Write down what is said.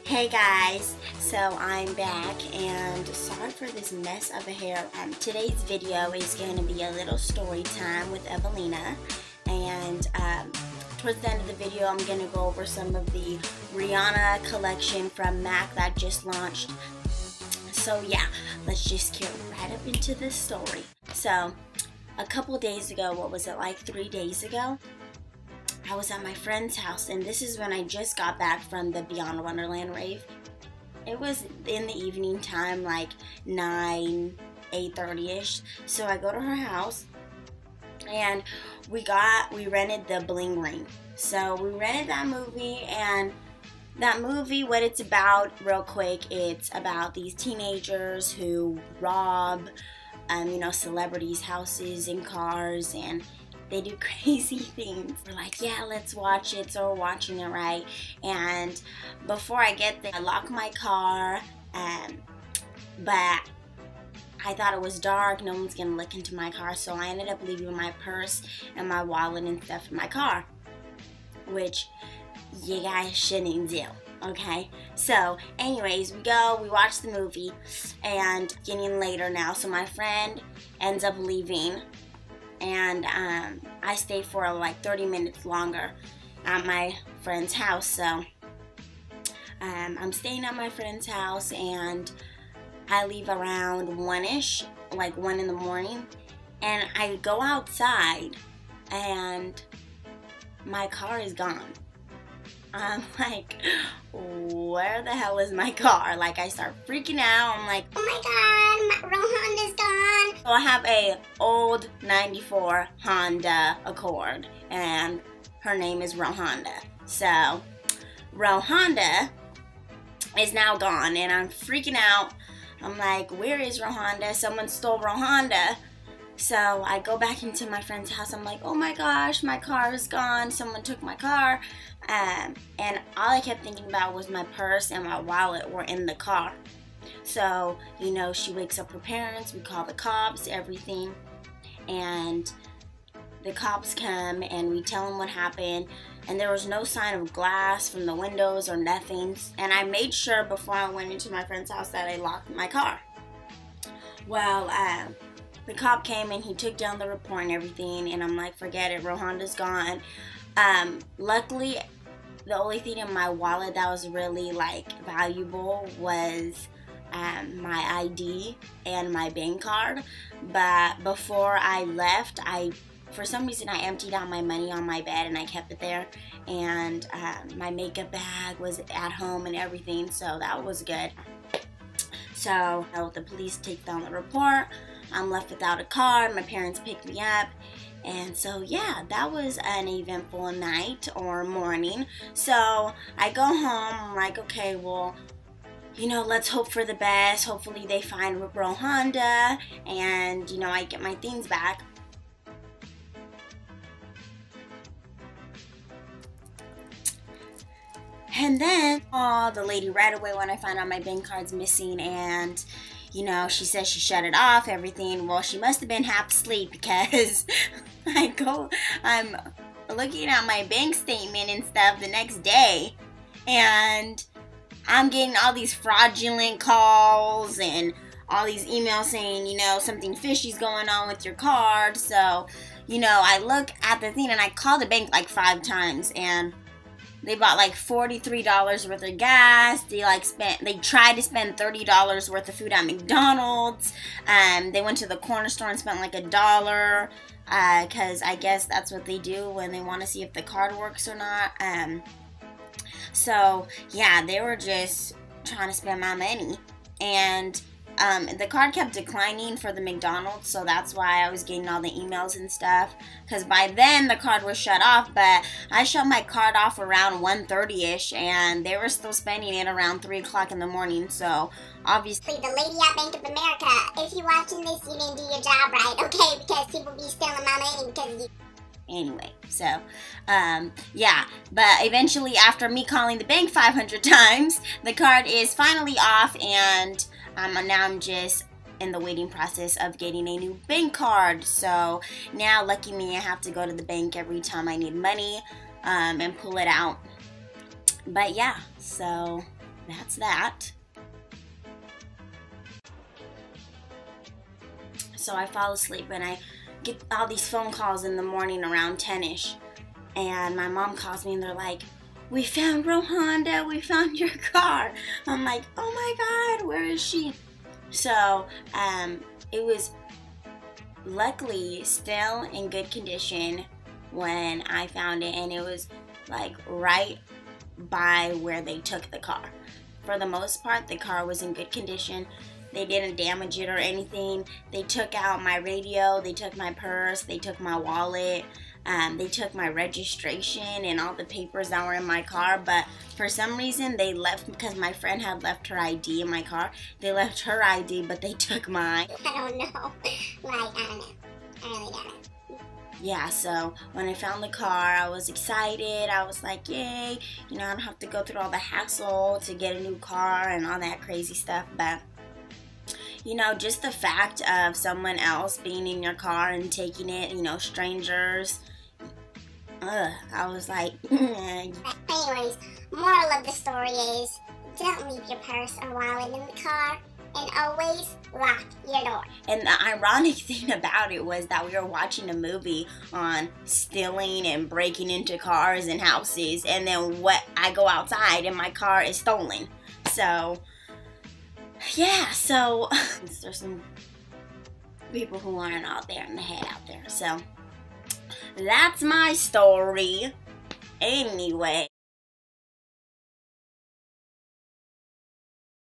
Hey guys, so I'm back and sorry for this mess of a hair. Today's video is going to be a little story time with Evelina, and towards the end of the video I'm going to go over some of the Rihanna collection from MAC that just launched. So yeah, let's just get right up into this story. So a couple days ago, what was it, like 3 days ago, I was at my friend's house, and this is when I just got back from the Beyond Wonderland rave. It was in the evening time, like 8:30ish. So I go to her house, and we rented the Bling Ring. So we rented that movie, and that movie, what it's about, real quick, it's about these teenagers who rob, celebrities' houses and cars, and they do crazy things. We're like, yeah, let's watch it. So we're watching it, right? And before I get there, I lock my car, but I thought it was dark. No one's gonna look into my car, so I ended up leaving my purse and my wallet and stuff in my car, which you guys shouldn't do, okay? So anyways, we watch the movie, and getting later now, so my friend ends up leaving, and I stay for like 30 minutes longer at my friend's house. So I'm staying at my friend's house, and I leave around 1-ish, like 1 in the morning, and I go outside and my car is gone. I'm like, where the hell is my car? Like, I start freaking out. I'm like, oh my god, my Honda's gone. So I have a old 94 Honda Accord, and her name is Honda. So Honda is now gone, and I'm freaking out. I'm like, where is Honda? Someone stole Honda. So I go back into my friend's house. I'm like, oh my gosh, my car is gone. Someone took my car. And all I kept thinking about was my purse and my wallet were in the car. So, she wakes up her parents. We call the cops, everything. And the cops come, and we tell them what happened. And there was no sign of glass from the windows or nothing. And I made sure before I went into my friend's house that I locked my car. Well, the cop came, and he took down the report and everything, and I'm like, forget it, Honda's gone. Luckily, the only thing in my wallet that was really like valuable was my ID and my bank card. But before I left, for some reason I emptied out my money on my bed and I kept it there, and my makeup bag was at home and everything, so that was good. So the police take down the report. I'm left without a car. My parents picked me up. And so yeah, that was an eventful night or morning. So I go home. I'm like, okay, well, let's hope for the best. Hopefully they find Honda, and I get my things back. And then the lady right away when I find out my bank card's missing, and she says she shut it off, everything. Well, she must have been half asleep, because I'm looking at my bank statement and stuff the next day, and I'm getting all these fraudulent calls and all these emails saying, something fishy's going on with your card. So, I look at the thing, and I call the bank like 5 times, and they bought like $43 worth of gas. They tried to spend $30 worth of food at McDonald's. They went to the corner store and spent like $1, because I guess that's what they do when they want to see if the card works or not. So yeah, they were just trying to spend my money, and the card kept declining for the McDonald's, so that's why I was getting all the emails and stuff, because by then the card was shut off. But I shut my card off around 1:30ish, and they were still spending it around 3 o'clock in the morning. So obviously the lady at Bank of America, if you're watching this, you didn't do your job right, okay? Because people be stealing my money because you... Anyway, so, yeah, but eventually after me calling the bank 500 times, the card is finally off, and now I'm just in the waiting process of getting a new bank card. So now, lucky me, I have to go to the bank every time I need money and pull it out. But yeah, so that's that. So I fall asleep and I get all these phone calls in the morning around 10ish. And my mom calls me and they're like, "We found Rohonda, we found your car." I'm like, "Oh my God, where is she?" So it was luckily still in good condition when I found it, and it was like right by where they took the car. For the most part, the car was in good condition. They didn't damage it or anything. They took out my radio, they took my purse, they took my wallet, they took my registration and all the papers that were in my car, but for some reason they left, because my friend had left her ID in my car. They left her ID, but they took mine. I don't know. Like, I don't know. I really don't know. Yeah, so when I found the car, I was excited. I was like, yay, you know, I don't have to go through all the hassle to get a new car and all that crazy stuff. But, you know, just the fact of someone else being in your car and taking it, you know, strangers, I was like, Anyways, moral of the story is, don't leave your purse or wallet in the car, and always lock your door. And the ironic thing about it was that we were watching a movie on stealing and breaking into cars and houses, and then I go outside and my car is stolen. So, yeah, so there's some people who aren't out there in the head out there. So, that's my story. Anyway.